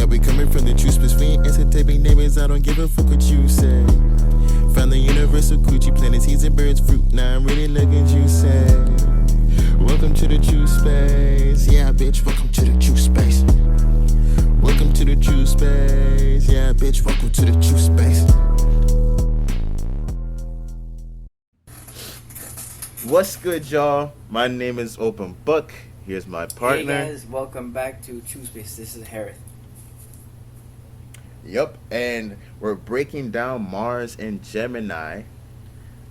we coming from the true space. We ain't entertaining neighbors, I don't give a fuck what you say. Found the universal coochie, planting seeds and birds fruit. Now I'm really looking juicy. Welcome to the true space. Yeah, bitch, welcome to the true space. Welcome to the true space. Yeah, bitch, welcome to the true space. What's good, y'all? My name is Open Book. Here's my partner. Hey guys, welcome back to Truspace. This is Harris. Yep, and we're breaking down Mars and Gemini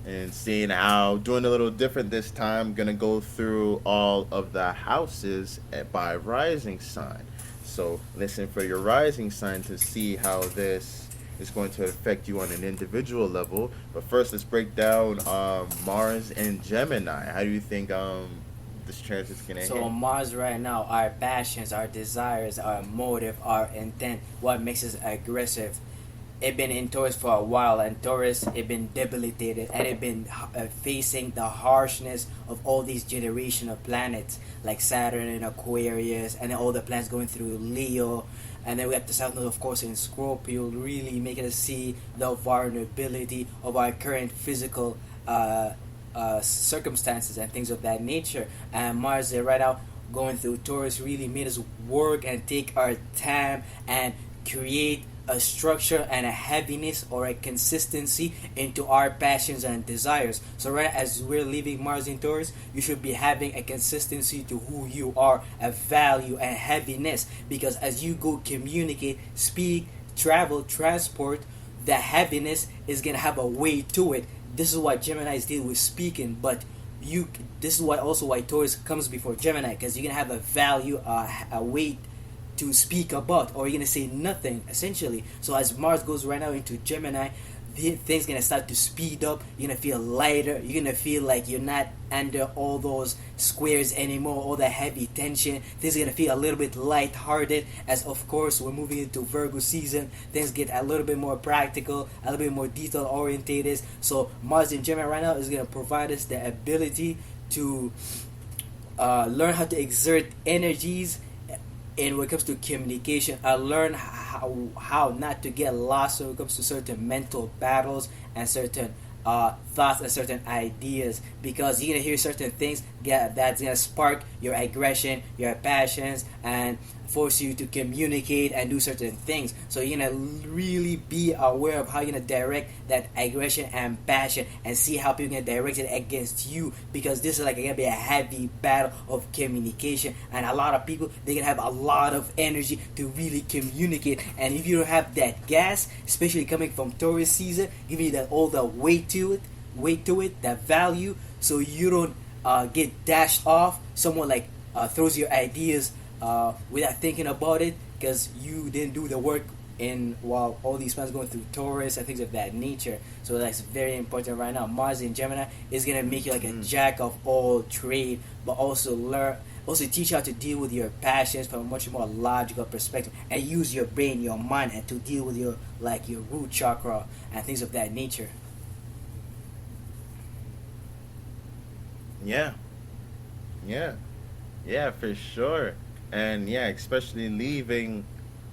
and seeing how, doing a little different this time, gonna go through all of the houses by rising sign. So listen for your rising sign to see how this is going to affect you on an individual level. But first, let's break down Mars and Gemini. How do you think this transit is gonna hit? So Mars right now, our passions, our desires, our motive, our intent, what makes us aggressive. It been in Taurus for a while, and Taurus it been debilitated, and it been facing the harshness of all these generational planets like Saturn and Aquarius, and then all the planets going through Leo, and then we have the South Node, of course, in Scorpio, really making us see the vulnerability of our current physical circumstances and things of that nature. And Mars right now going through Taurus really made us work and take our time and create a structure and a heaviness or a consistency into our passions and desires. So right as we're leaving Mars in Taurus, you should be having a consistency to who you are, a value and heaviness, because as you go communicate, speak, travel, transport, the heaviness is gonna have a weight to it. This is why Gemini deal with speaking, but this is why also why Taurus comes before Gemini, because you're gonna have a value, a weight to speak about, or you're gonna say nothing essentially. So as Mars goes right now into Gemini, things gonna start to speed up. You're gonna feel lighter. You're gonna feel like you're not under all those squares anymore, all the heavy tension. Things are gonna feel a little bit light-hearted. As of course we're moving into Virgo season, things get a little bit more practical, a little bit more detail-orientated. So Mars in Gemini right now is gonna provide us the ability to learn how to exert energies. And when it comes to communication, I learned how not to get lost when it comes to certain mental battles and certain thoughts and certain ideas, because you're gonna hear certain things that's gonna spark your aggression, your passions, and force you to communicate and do certain things. So you're gonna really be aware of how you're gonna direct that aggression and passion, and see how people are gonna direct it against you, because this is like gonna be a heavy battle of communication, and a lot of people they're gonna have a lot of energy to really communicate. And if you don't have that gas, especially coming from Taurus season, giving you that all the weight to it, that value, so you don't get dashed off. Someone like throws your ideas without thinking about it, because you didn't do the work while all these planets going through Taurus and things of that nature. So that's very important right now. Mars in Gemini is gonna make you like a jack of all trade, but also teach you how to deal with your passions from a much more logical perspective, and use your brain, your mind, and to deal with your root chakra and things of that nature. Yeah, for sure. And yeah, especially leaving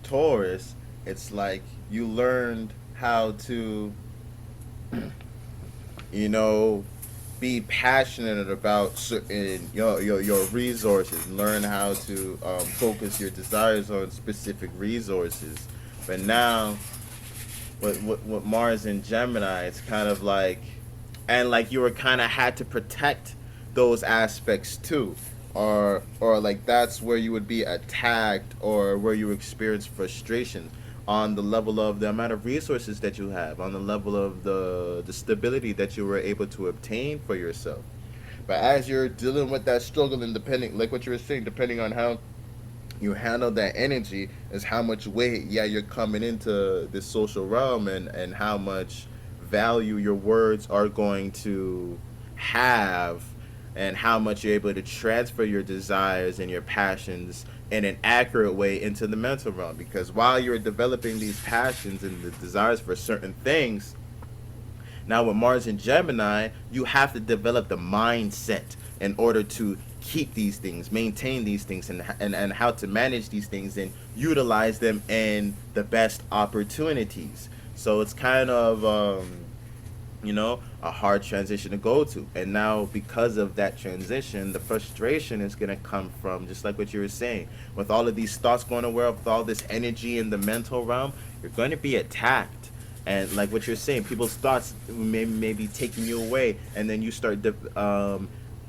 Taurus, it's like you learned how to, be passionate about certain your resources. Learn how to focus your desires on specific resources. But now, with Mars and Gemini, it's kind of like, and like you were kind of had to protect those aspects too. Or like that's where you would be attacked, or where you experience frustration on the level of the amount of resources that you have, on the level of the stability that you were able to obtain for yourself. But as you're dealing with that struggle, and depending, like what you were saying, depending on how you handle that energy is how much weight you're coming into this social realm, and how much value your words are going to have, and how much you're able to transfer your desires and your passions in an accurate way into the mental realm. Because while you're developing these passions and the desires for certain things, now with Mars and Gemini, you have to develop the mindset in order to keep these things, maintain these things, and how to manage these things and utilize them in the best opportunities. So it's kind of a hard transition to go to. And now, because of that transition, the frustration is going to come from, just like what you were saying, with all of these thoughts going away, with all this energy in the mental realm, you're going to be attacked. And like what you're saying, people's thoughts may be taking you away, and then you start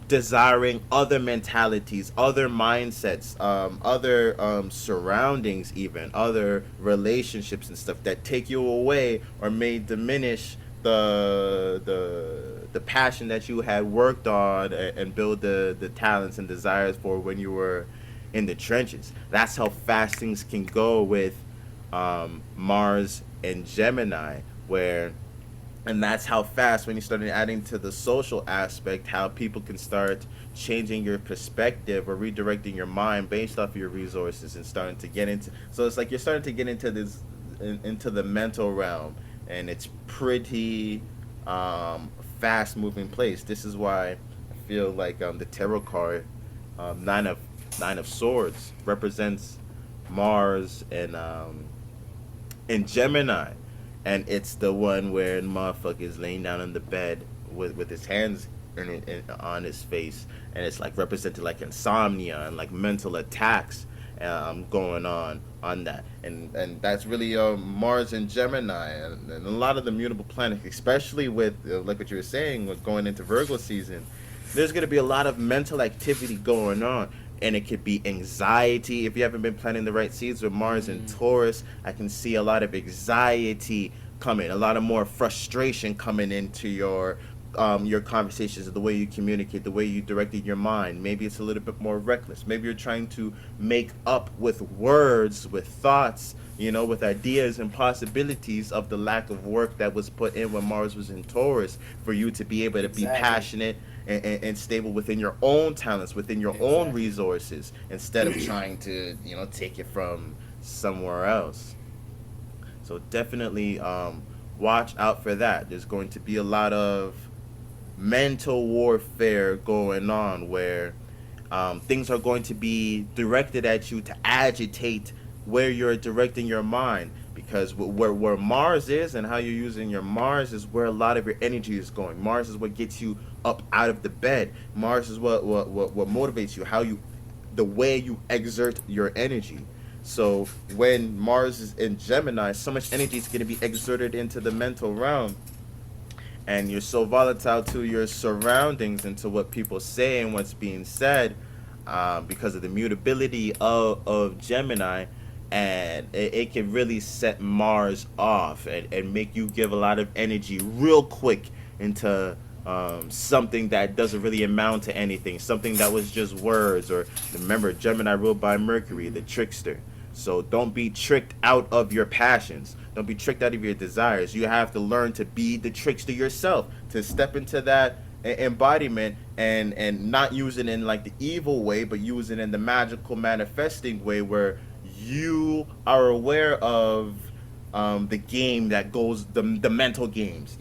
desiring other mentalities, other mindsets, other surroundings, even other relationships and stuff that take you away or may diminish the passion that you had worked on and build the talents and desires for when you were in the trenches. That's how fast things can go with Mars and Gemini, where and that's how fast, when you start adding to the social aspect, how people can start changing your perspective or redirecting your mind based off your resources and starting to get into. So it's like you're starting to get into this into the mental realm, and it's pretty fast moving place. This is why I feel like the tarot card nine of swords represents Mars and Gemini, and it's the one where the motherfucker is laying down on the bed with his hands on his face, and it's like represented like insomnia and like mental attacks going on that, and that's really Mars and Gemini, and a lot of the mutable planets, especially with like what you were saying, with going into Virgo season. There's going to be a lot of mental activity going on, and it could be anxiety. If you haven't been planting the right seeds with Mars and Taurus, I can see a lot of anxiety coming, a lot of more frustration coming into your conversations, the way you communicate, the way you directed your mind. Maybe it's a little bit more reckless. Maybe you're trying to make up with words, with thoughts, with ideas and possibilities of the lack of work that was put in when Mars was in Taurus, for you to be able to be passionate and stable within your own talents, within your own resources, instead of trying to, take it from somewhere else. So definitely watch out for that. There's going to be a lot of mental warfare going on, where things are going to be directed at you to agitate where you're directing your mind, because where Mars is and how you're using your Mars is where a lot of your energy is going. Mars is what gets you up out of the bed. Mars is what motivates you, the way you exert your energy. So when Mars is in Gemini, so much energy is going to be exerted into the mental realm, and you're so volatile to your surroundings and to what people say and what's being said, because of the mutability of Gemini, and it can really set Mars off and make you give a lot of energy real quick into something that doesn't really amount to anything, something that was just words. Or remember, Gemini ruled by Mercury, the trickster. So don't be tricked out of your passions. Don't be tricked out of your desires. You have to learn to be the trickster yourself, to step into that embodiment and not use it in like the evil way, but use it in the magical manifesting way, where you are aware of the game that goes, the mental games,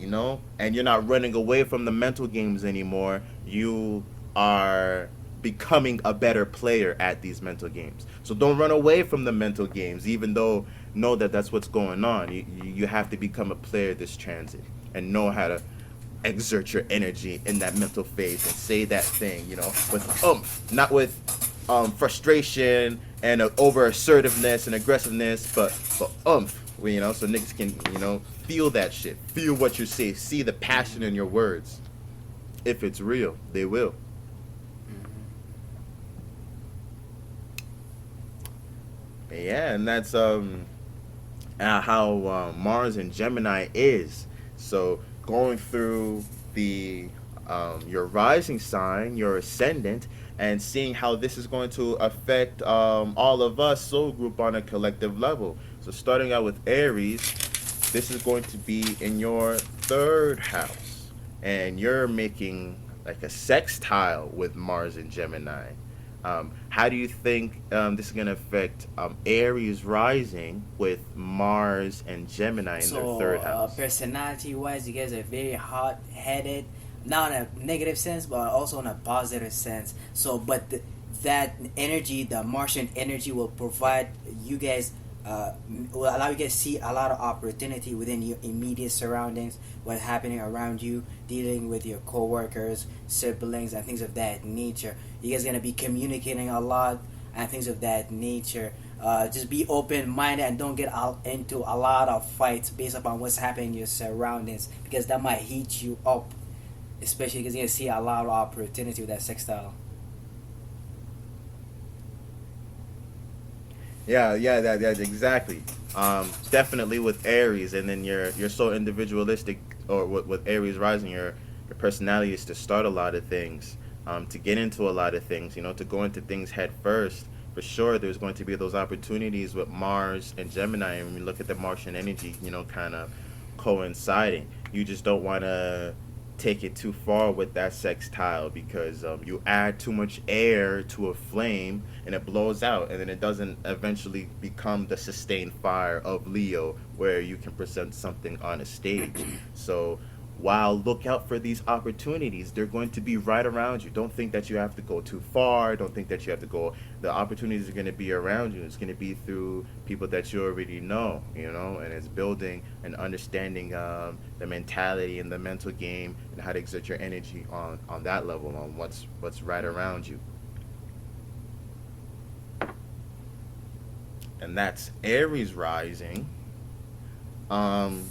and you're not running away from the mental games anymore. You are becoming a better player at these mental games. So don't run away from the mental games, even though know that that's what's going on. You have to become a player this transit and know how to exert your energy in that mental phase and say that thing, with not with frustration and over assertiveness and aggressiveness, but so niggas can, feel that shit, feel what you say, see the passion in your words. If it's real, they will. Yeah, and that's how Mars and Gemini is. So going through the your rising sign, your ascendant, and seeing how this is going to affect all of us soul group on a collective level. So starting out with Aries, this is going to be in your third house, and you're making like a sextile with Mars and Gemini. How do you think this is going to affect Aries Rising with Mars and Gemini in their third house? Personality-wise, you guys are very hot-headed, not in a negative sense, but also in a positive sense. So, but that energy, the Martian energy, will provide you guys, will allow you guys to see a lot of opportunity within your immediate surroundings, what's happening around you, dealing with your coworkers, siblings, and things of that nature. You guys gonna be communicating a lot and things of that nature. Just be open minded and don't get out into a lot of fights based upon what's happening in your surroundings, because that might heat you up, especially because you're gonna see a lot of opportunity with that sextile. Yeah, that exactly. Definitely with Aries, and then you're so individualistic, or with Aries rising, your personality is to start a lot of things, to get into a lot of things, to go into things head first. For sure, there's going to be those opportunities with Mars and Gemini, and when we look at the Martian energy, kind of coinciding. You just don't want to take it too far with that sextile, because you add too much air to a flame and it blows out, and then it doesn't eventually become the sustained fire of Leo where you can present something on a stage. So while look out for these opportunities, they're going to be right around you. Don't think that you have to go too far. Don't think that you have to go. The opportunities are going to be around you. It's going to be through people that you already know, and it's building and understanding the mentality and the mental game, and how to exert your energy on that level, on what's right around you. And that's Aries rising. Um,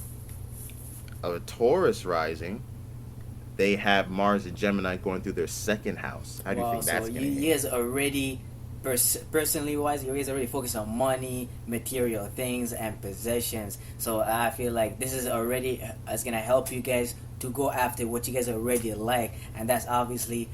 a Taurus rising, they have Mars and Gemini going through their second house. How do you Wow, think so that's going to you hit? guys already, personally wise, you guys already focus on money, material things, and possessions. So I feel like this is already, it's gonna help you guys to go after what you guys already like, and that's obviously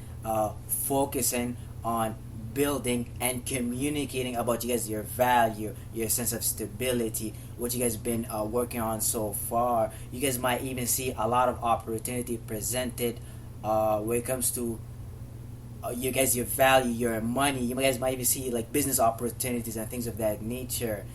focusing on building and communicating about you guys, your value, your sense of stability, what you guys been working on so far. You guys might even see a lot of opportunity presented when it comes to you guys, your value, your money. You guys might even see like business opportunities and things of that nature.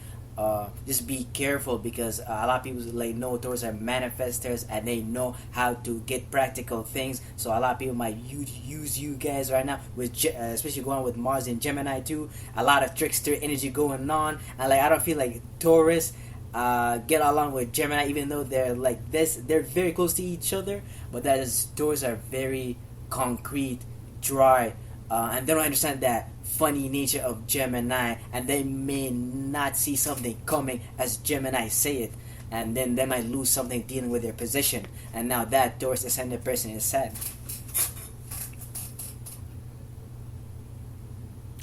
Just be careful, because a lot of people like know Taurus are manifestors and they know how to get practical things. So a lot of people might use you guys right now with especially going with Mars and Gemini too. A lot of trickster energy going on, and like I don't feel like Taurus get along with Gemini, even though they're like this. They're very close to each other, but that is Taurus are very concrete, dry, and they don't understand that funny nature of Gemini, and they may not see something coming as Gemini say it, and then they might lose something dealing with their position, and now that Taurus ascendant person is sad.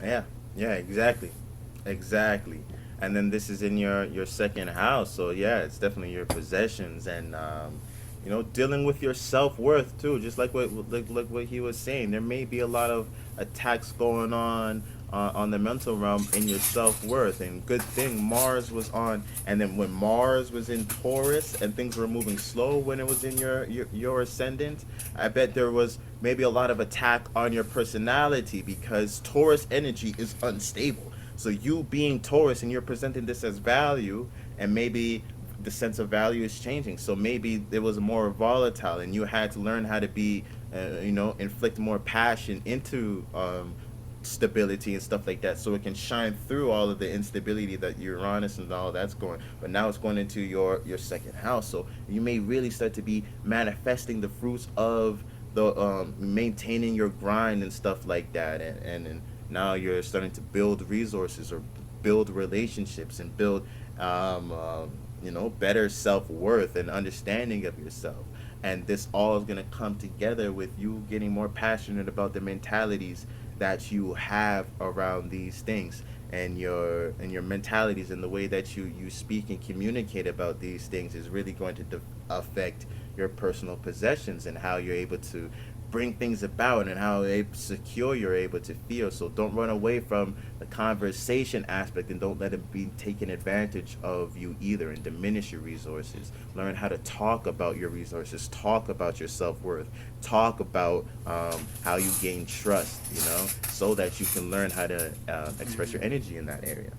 Yeah, exactly. And then this is in your second house, so yeah, it's definitely your possessions, and dealing with your self-worth too, just like what he was saying. There may be a lot of attacks going on the mental realm in your self-worth, and good thing Mars was on. And then when Mars was in Taurus and things were moving slow when it was in your ascendant, I bet there was maybe a lot of attack on your personality, because Taurus energy is unstable. So you being Taurus and you're presenting this as value, and maybe the sense of value is changing. So maybe it was more volatile, and you had to learn how to be, inflict more passion into stability and stuff like that, so it can shine through all of the instability that Uranus and all that's going. But now it's going into your second house, so you may really start to be manifesting the fruits of the maintaining your grind and stuff like that, and now you're starting to build resources, or build relationships, and build better self-worth and understanding of yourself. And this all is going to come together with you getting more passionate about the mentalities that you have around these things, and your mentalities, and the way that you speak and communicate about these things is really going to affect your personal possessions, and how you're able to bring things about, and how secure you're able to feel. So don't run away from the conversation aspect, and don't let it be taken advantage of you either, and diminish your resources. Learn how to talk about your resources, talk about your self-worth, talk about how you gain trust, so that you can learn how to express your energy in that area.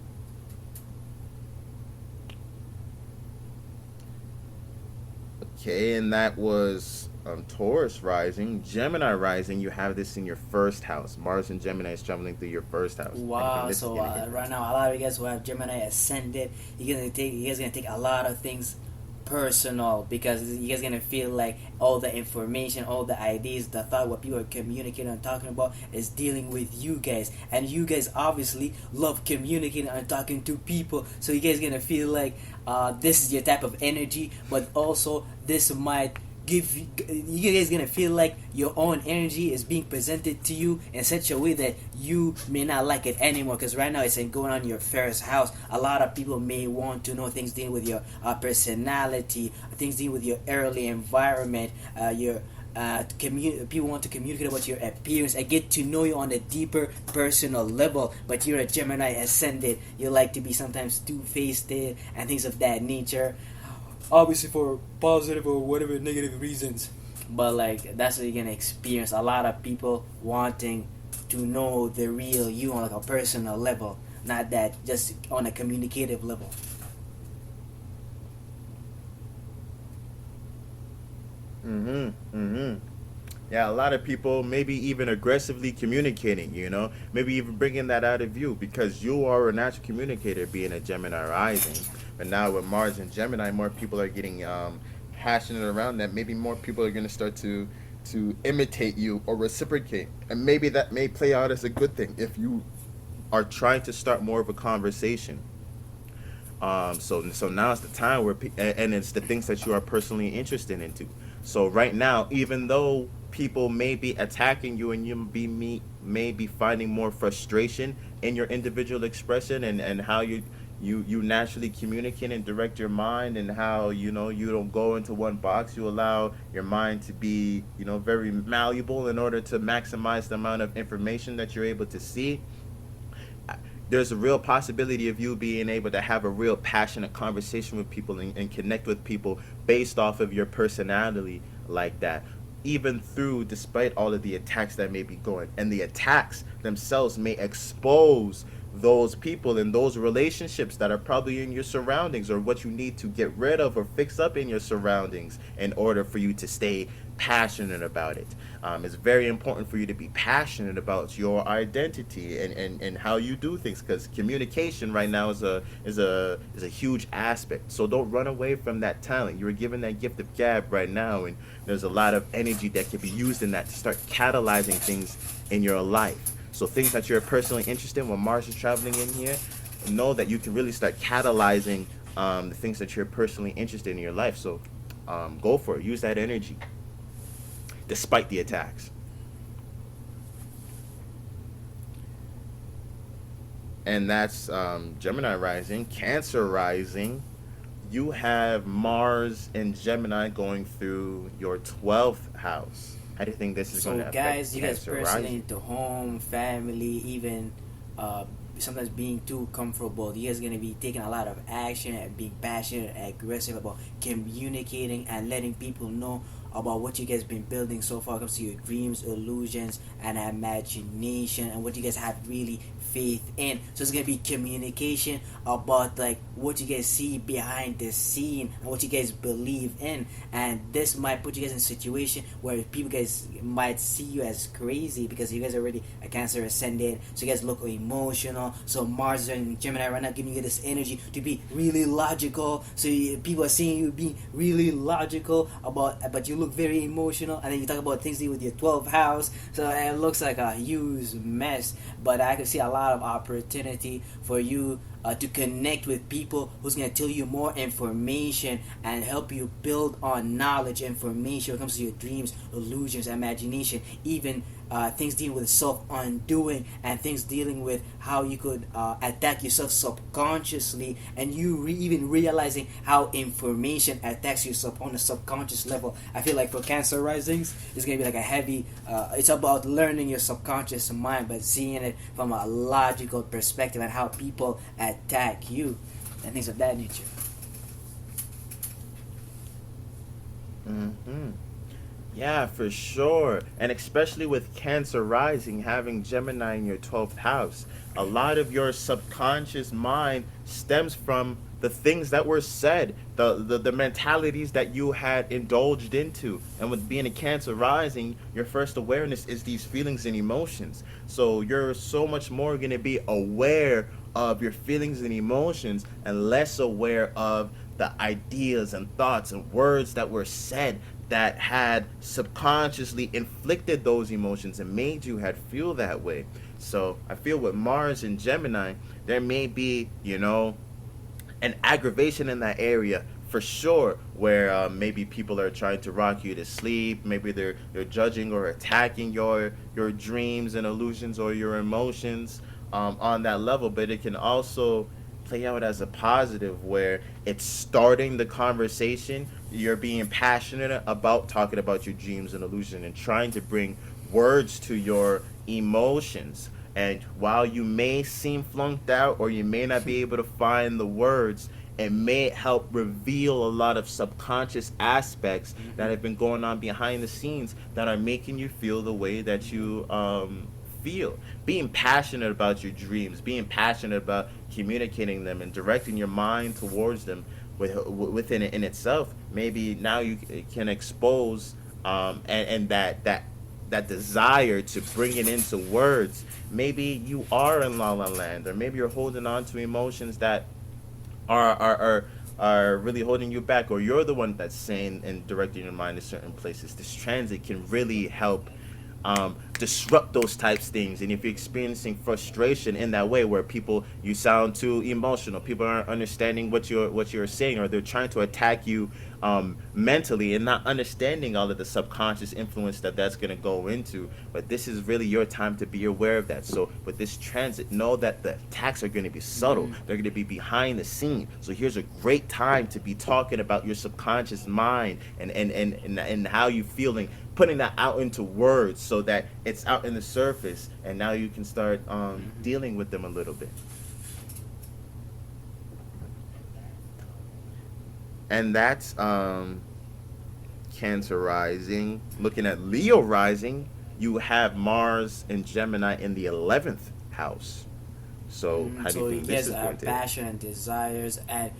Okay, and that was Taurus Rising. Gemini Rising, you have this in your first house. Mars and Gemini is traveling through your first house. Anything Wow. this is So going to hit right this. now, a lot of you guys who have Gemini ascended, you guys gonna take a lot of things personal because you guys gonna feel like all the information, all the ideas, the thought, what people are communicating and talking about is dealing with you guys, and you guys obviously love communicating and talking to people. So you guys gonna feel like this is your type of energy, but also this might give you guys gonna feel like your own energy is being presented to you in such a way that you may not like it anymore, because right now it's going on your first house. A lot of people may want to know things dealing with your personality, things dealing with your early environment, your people want to communicate about your appearance and get to know you on a deeper personal level. But you're a Gemini ascended, you like to be sometimes two-faced and things of that nature, obviously for positive or whatever negative reasons. But like that's what you're gonna experience. A lot of people wanting to know the real you on like a personal level, not that just on a communicative level. Mm-hmm. Mm-hmm. Yeah, a lot of people maybe even aggressively communicating, maybe even bringing that out of you because you are a natural communicator being a Gemini rising. But now with Mars and Gemini, more people are getting passionate around that. Maybe more people are going to start to imitate you or reciprocate. And maybe that may play out as a good thing if you are trying to start more of a conversation. So now it's the time where and it's the things that you are personally interested into. So right now, even though people may be attacking you and may be finding more frustration in your individual expression and how you naturally communicate and direct your mind, and how you don't go into one box. You allow your mind to be very malleable in order to maximize the amount of information that you're able to see. There's a real possibility of you being able to have a real passionate conversation with people and connect with people based off of your personality like that, even through despite all of the attacks that may be going, and the attacks themselves may expose those people and those relationships that are probably in your surroundings, or what you need to get rid of or fix up in your surroundings in order for you to stay passionate about it. It's very important for you to be passionate about your identity and how you do things, because communication right now is a huge aspect. So don't run away from that talent. You're given that gift of gab right now, and there's a lot of energy that can be used in that to start catalyzing things in your life. So things that you're personally interested in, when Mars is traveling in here, know that you can really start catalyzing the things that you're personally interested in your life. So go for it. Use that energy despite the attacks. And that's Gemini Rising. Cancer Rising. You have Mars and Gemini going through your 12th house. How do you think this is going So to affect guys, you guys Cancer personally Rising? into home, family, even sometimes being too comfortable. You guys gonna be taking a lot of action and being passionate and aggressive about communicating and letting people know about what you guys been building so far. When it comes to your dreams, illusions, and imagination, and what you guys have really faith in. So it's gonna be communication about like what you guys see behind the scene and what you guys believe in. And this might put you guys in a situation where people guys might see you as crazy because you guys are already a Cancer ascendant, so you guys look emotional. So Mars and Gemini right now giving you this energy to be really logical. So people are seeing you being really logical but you look very emotional. And then you talk about things with your 12th house, so it looks like a huge mess. But I can see a lot of opportunity for you to connect with people who's going to tell you more information and help you build on knowledge, information when it comes to your dreams, illusions, imagination, even things dealing with self-undoing, and things dealing with how you could attack yourself subconsciously, and you even realizing how information attacks yourself on a subconscious level. I feel like for Cancer Risings, it's going to be like a heavy, it's about learning your subconscious mind, but seeing it from a logical perspective and how people attack you and things of that nature. Mm-hmm. Yeah, for sure. And especially with Cancer Rising having Gemini in your 12th house, a lot of your subconscious mind stems from the things that were said, the mentalities that you had indulged into. And with being a Cancer rising, your first awareness is these feelings and emotions. So you're so much more going to be aware of your feelings and emotions and less aware of the ideas and thoughts and words that were said that had subconsciously inflicted those emotions and made you had feel that way. So I feel with Mars and Gemini, there may be, an aggravation in that area for sure, where maybe people are trying to rock you to sleep. Maybe they're judging or attacking your dreams and illusions or your emotions on that level. But it can also play out as a positive, where it's starting the conversation. You're being passionate about talking about your dreams and illusion and trying to bring words to your emotions. And while you may seem flunked out or you may not be able to find the words, it may help reveal a lot of subconscious aspects that have been going on behind the scenes that are making you feel the way that you feel. Being passionate about your dreams, being passionate about communicating them and directing your mind towards them within it in itself, maybe now you can expose and that desire to bring it into words. Maybe you are in la la land, or maybe you're holding on to emotions that are really holding you back, or you're the one that's saying and directing your mind to certain places. This transit can really help disrupt those types of things. And if you're experiencing frustration in that way, where you sound too emotional, people aren't understanding what you're saying, or they're trying to attack you mentally and not understanding all of the subconscious influence that's going to go into. But this is really your time to be aware of that. So with this transit, know that the attacks are going to be subtle. They're going to be behind the scene. So here's a great time to be talking about your subconscious mind and how you feeling, putting that out into words so that it's out in the surface, and now you can start dealing with them a little bit. And that's Cancer Rising. Looking at Leo Rising, you have Mars and Gemini in the 11th house. So how do you think this is going to? Passion and desires and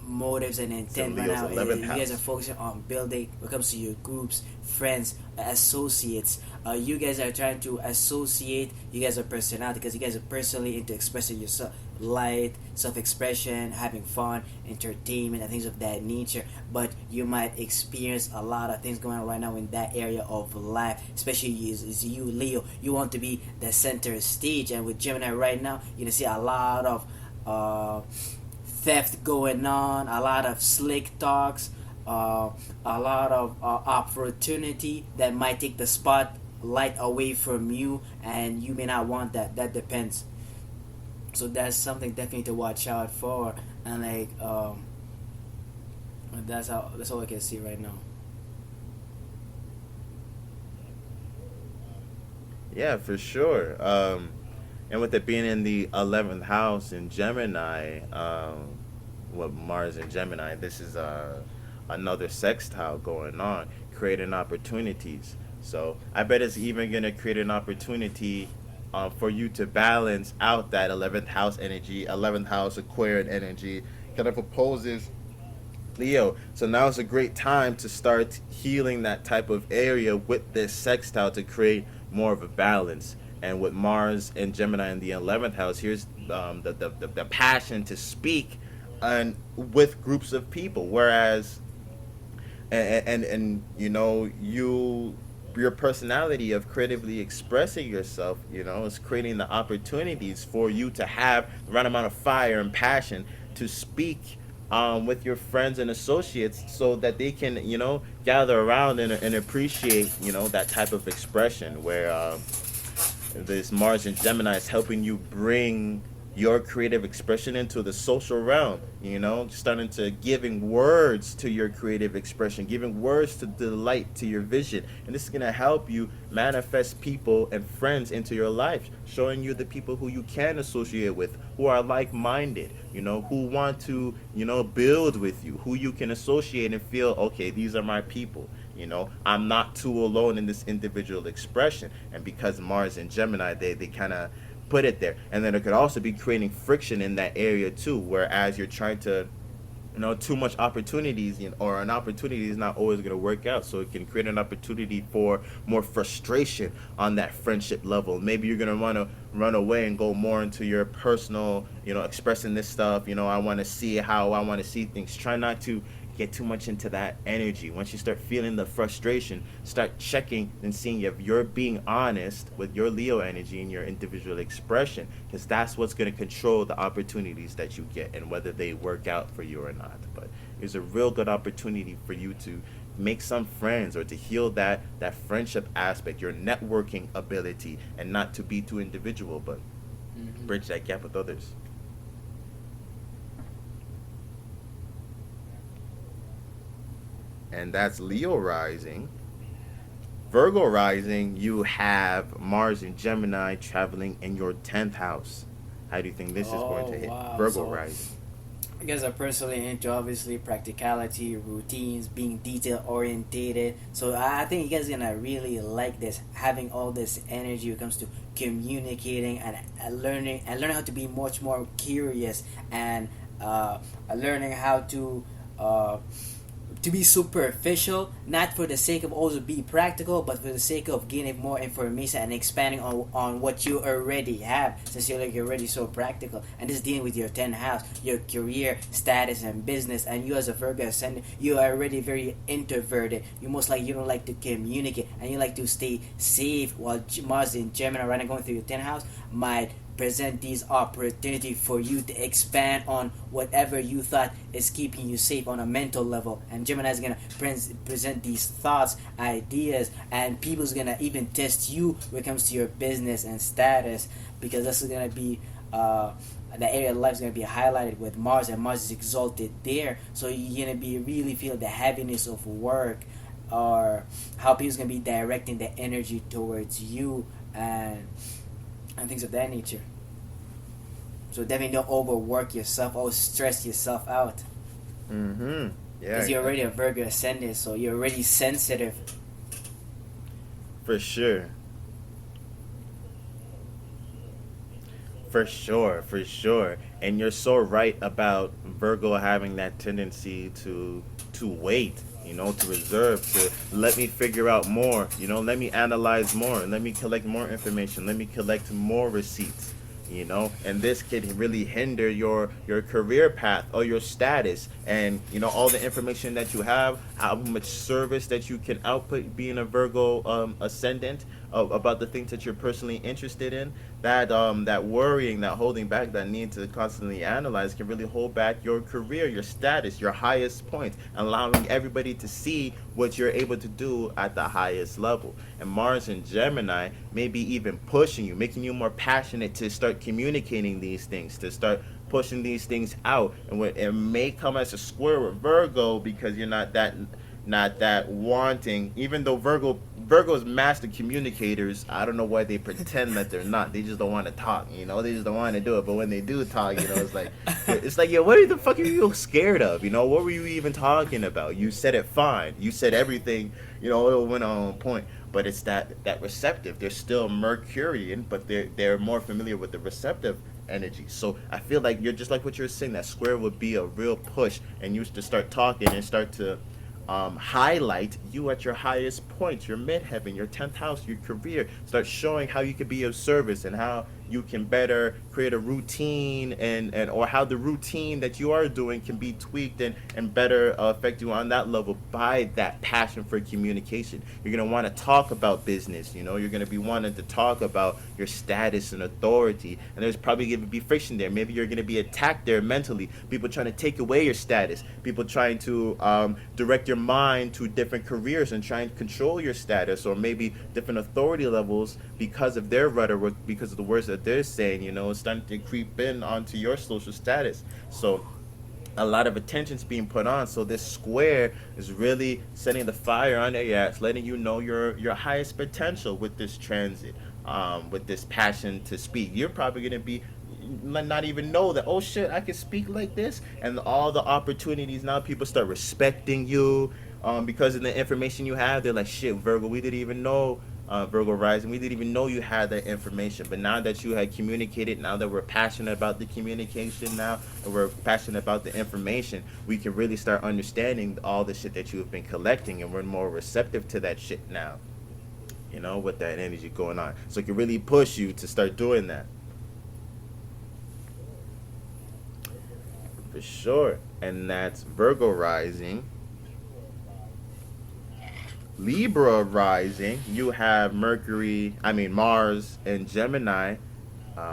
motives and intent right now. You guys are focusing on building when it comes to your groups, friends, associates. You guys are trying to associate. You guys are personality, because you guys are personally into expressing yourself, light, self-expression, having fun, entertainment, and things of that nature. But you might experience a lot of things going on right now in that area of life, especially is you, Leo. You want to be the center stage, and with Gemini right now, you're gonna see a lot of theft going on, a lot of slick talks, a lot of opportunity that might take the spotlight away from you, and you may not want that. That depends. So that's something definitely to watch out for, and that's all I can see right now. Yeah, for sure. And with it being in the 11th house in Gemini, with Mars in Gemini, this is another sextile going on, creating opportunities. So I bet it's even going to create an opportunity for you to balance out that 11th house energy, 11th house Aquarian energy, kind of opposes Leo. So now is a great time to start healing that type of area with this sextile to create more of a balance. And with Mars and Gemini in the 11th house, here's the passion to speak and with groups of people. Whereas, and your personality of creatively expressing yourself, is creating the opportunities for you to have the right amount of fire and passion to speak with your friends and associates, so that they can, gather around and appreciate, that type of expression, where this Mars and Gemini is helping you bring your creative expression into the social realm, starting to giving words to your creative expression, giving words to delight to your vision. And this is going to help you manifest people and friends into your life, showing you the people who you can associate with, who are like-minded, who want to, build with you, who you can associate and feel, okay, these are my people. I'm not too alone in this individual expression. And because Mars and Gemini, they kind of put it there. And then it could also be creating friction in that area too, whereas you're trying to too much opportunities, or an opportunity is not always going to work out, so it can create an opportunity for more frustration on that friendship level. Maybe you're going to want to run away and go more into your personal, expressing this stuff. I want to see how I want to see things. Try not to get too much into that energy. Once you start feeling the frustration, start checking and seeing if you're being honest with your Leo energy and your individual expression, because that's what's going to control the opportunities that you get and whether they work out for you or not. But it's a real good opportunity for you to make some friends, or to heal that friendship aspect, your networking ability, and not to be too individual, but Hmm. bridge that gap with others. And that's Leo rising. Virgo rising, you have Mars and Gemini traveling in your 10th house. How do you think this is going Oh to hit wow! Virgo So rising? I guess I'm personally into obviously practicality, routines, being detail orientated. So I think you guys are gonna really like this, having all this energy when it comes to communicating and learning how to be much more curious and learning how uh, to be superficial, not for the sake of also be practical, but for the sake of gaining more information and expanding on what you already have, since you're already so practical. And this dealing with your 10th house, your career, status, and business. And you as a Virgo ascendant, you are already very introverted. You don't like to communicate, and you like to stay safe. While Mars in Gemini right now going through your 10th house might present these opportunity for you to expand on whatever you thought is keeping you safe on a mental level. And Gemini is gonna present these thoughts, ideas, and people's gonna even test you when it comes to your business and status, because this is gonna be the area of life is gonna be highlighted with Mars, and Mars is exalted there. So you're gonna be really feel the heaviness of work, or how people's gonna be directing the energy towards you, and things of that nature. So definitely don't overwork yourself or stress yourself out, Mm-hmm. because Yeah, you're already a Virgo ascendant, so you're already sensitive. for sure. For sure, for sure. And you're so right about Virgo having that tendency to wait, to reserve, to let me figure out more, let me analyze more, let me collect more information, let me collect more receipts. And this could really hinder your career path or your status, and all the information that you have, how much service that you can output being a Virgo ascendant, about the things that you're personally interested in. That worrying, that holding back, that need to constantly analyze can really hold back your career, your status, your highest point, allowing everybody to see what you're able to do at the highest level. And Mars and Gemini may be even pushing you, making you more passionate to start communicating these things, to start pushing these things out. And it may come as a square with Virgo, because you're not that wanting. Even though Virgo's master communicators, I don't know why they pretend that they're not. They just don't want to talk. They just don't want to do it. But when they do talk, it's like, yeah, what the fuck are you scared of? What were you even talking about? You said it fine. You said everything. It went on point. But it's that receptive. They're still Mercurian, but they're more familiar with the receptive energy. So I feel like you're just like what you're saying. That square would be a real push, and you to start talking and start to highlight you at your highest point, your midheaven, your 10th house, your career. Start showing how you could be of service, and how you can better create a routine, and or how the routine that you are doing can be tweaked and better affect you on that level by that passion for communication. You're going to want to talk about business. You're going to be wanting to talk about your status and authority, and there's probably going to be friction there. Maybe you're going to be attacked there mentally, people trying to take away your status, people trying to direct your mind to different careers and try and control your status, or maybe different authority levels, because of their rhetoric, because of the words that they're saying. It's starting to creep in onto your social status. So a lot of attention's being put on. So this square is really setting the fire under your ass, letting you know your highest potential with this transit, with this passion to speak. You're probably gonna be not even know that, oh shit, I can speak like this, and all the opportunities now, people start respecting you, because of the information you have. They're like, shit, Virgo, we didn't even know Virgo Rising. We didn't even know you had that information. But now that you had communicated, now that we're passionate about the communication now, and we're passionate about the information, we can really start understanding all the shit that you have been collecting, and we're more receptive to that shit now. With that energy going on. So it can really push you to start doing that. For sure. And that's Virgo Rising. Libra Rising, you have Mars and Gemini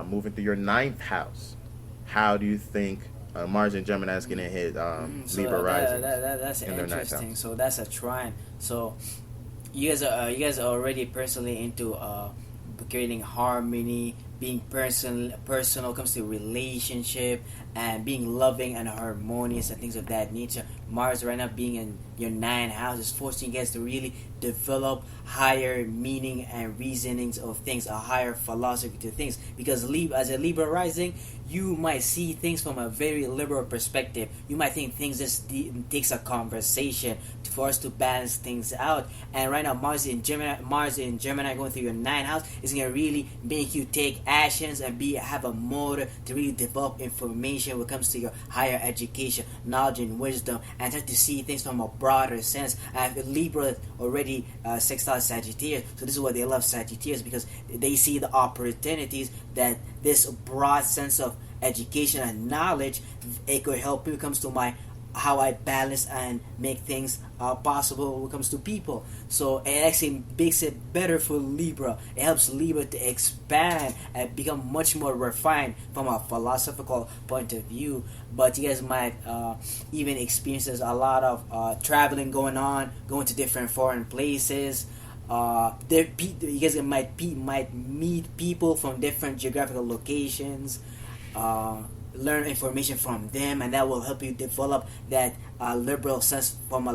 moving through your ninth house. How do you think Mars and Gemini is going to hit So Libra Rising that's in their ninth interesting. house? So that's a trine. So you guys are already personally into creating harmony, being personal comes to relationship, and being loving and harmonious and things of that nature. Mars right now being in your ninth house is forcing you guys to really develop higher meaning and reasonings of things, a higher philosophy to things. Because as a Libra rising, you might see things from a very liberal perspective. You might think things just takes a conversation for us to balance things out. And right now, Mars in Gemini going through your ninth house is gonna really make you take actions and have a motive to really develop information when it comes to your higher education, knowledge, and wisdom, and try to see things from a broader sense. Libra already sextile Sagittarius, so this is why they love Sagittarius, because they see the opportunities that this broad sense of education and knowledge, it could help me when it comes to how I balance and make things possible when it comes to people. So it actually makes it better for Libra. It helps Libra to expand and become much more refined from a philosophical point of view. But you guys might even experience a lot of traveling going on, going to different foreign places. You guys might meet people from different geographical locations. Learn information from them, and that will help you develop that liberal sense from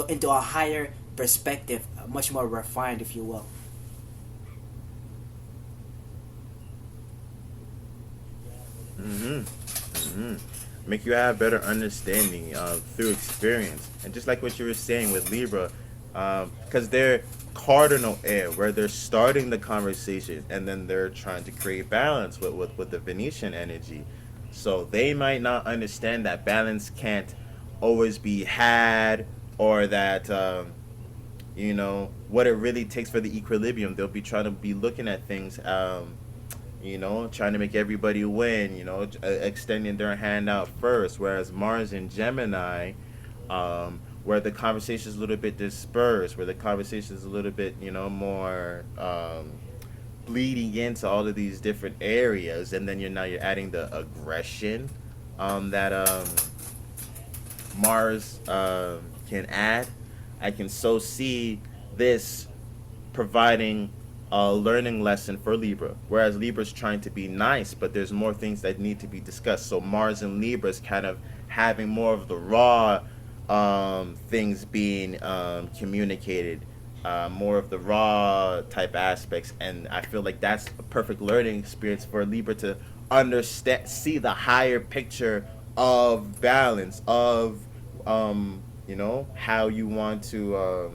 into a higher perspective, much more refined, if you will. Mm-hmm. Mm-hmm. Make you have better understanding through experience, and just like what you were saying with Libra, because they're cardinal air, where they're starting the conversation and then they're trying to create balance with the Venetian energy. So they might not understand that balance can't always be had, or that what it really takes for the equilibrium. They'll be trying to be looking at things, trying to make everybody win. Extending their hand out first. Whereas Mars and Gemini, where the conversation is a little bit dispersed, where the conversation is a little bit more. Bleeding into all of these different areas, and then you're adding the aggression that Mars can add. I can so see this providing a learning lesson for Libra, whereas Libra's trying to be nice, but there's more things that need to be discussed. So Mars and Libra is kind of having more of the raw things being communicated, more of the raw type aspects, and I feel like that's a perfect learning experience for Libra to understand, see the higher picture of balance, of how you want to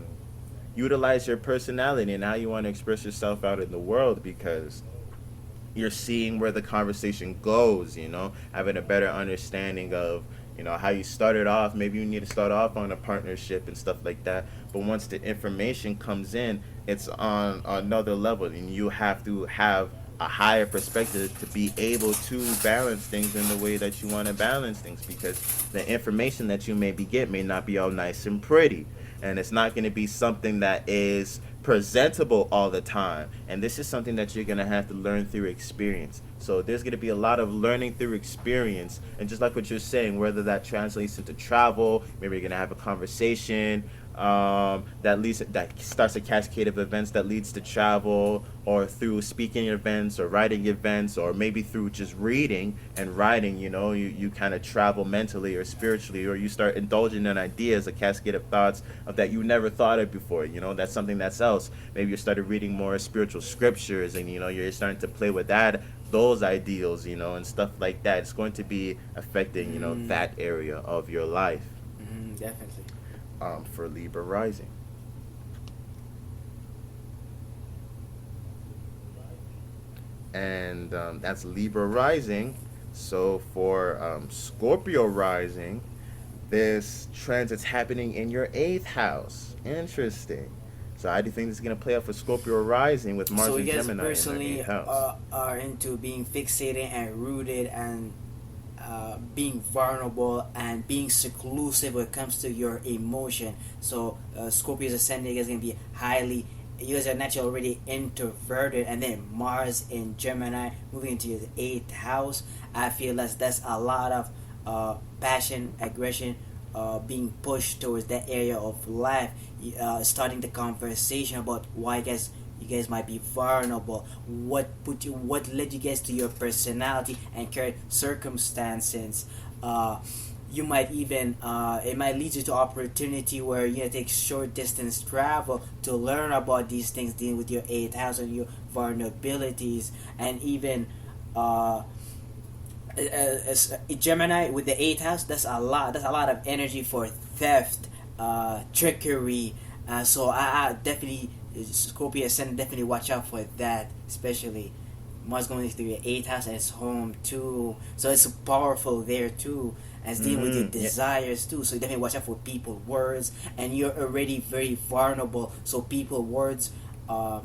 utilize your personality and how you want to express yourself out in the world, because you're seeing where the conversation goes, having a better understanding of how you started off. Maybe you need to start off on a partnership and stuff like that, but once the information comes in, it's on another level, and you have to have a higher perspective to be able to balance things in the way that you want to balance things, because the information that you get may not be all nice and pretty, and it's not going to be something that is presentable all the time, and this is something that you're going to have to learn through experience. So there's going to be a lot of learning through experience, and just like what you're saying, whether that translates into travel, maybe you're going to have a conversation that starts a cascade of events that leads to travel, or through speaking events or writing events, or maybe through just reading and writing. You kind of travel mentally or spiritually, or you start indulging in ideas, a cascade of thoughts of that you never thought of before. That's something that's else. Maybe you started reading more spiritual scriptures, and you're starting to play with those ideals, and stuff like that. It's going to be affecting that area of your life. Definitely. For Libra Rising. and that's Libra Rising. So for Scorpio Rising, this transit's happening in your eighth house. Interesting. So how do you think this is gonna play out for Scorpio Rising with Mars So and you guys Gemini in their personally eighth house? are into being fixated and rooted and being vulnerable and being seclusive when it comes to your emotion. So Scorpio's ascendant is going to be highly. You guys are naturally already introverted, and then Mars in Gemini moving into your eighth house. I feel that's a lot of passion, aggression, being pushed towards that area of life. Starting the conversation about why you guys might be vulnerable. What led you guys to your personality and current circumstances. You might even it might lead you to opportunity where you take short distance travel to learn about these things, dealing with your eighth house and your vulnerabilities, and even as Gemini with the eighth house. That's a lot of energy for theft, trickery. So I definitely, Scorpio ascendant, definitely watch out for that, especially Mars going through your eighth house and it's home too. So it's powerful there too, as dealing with your Yeah. desires too. So you definitely watch out for people words, and you're already very vulnerable. So people words, and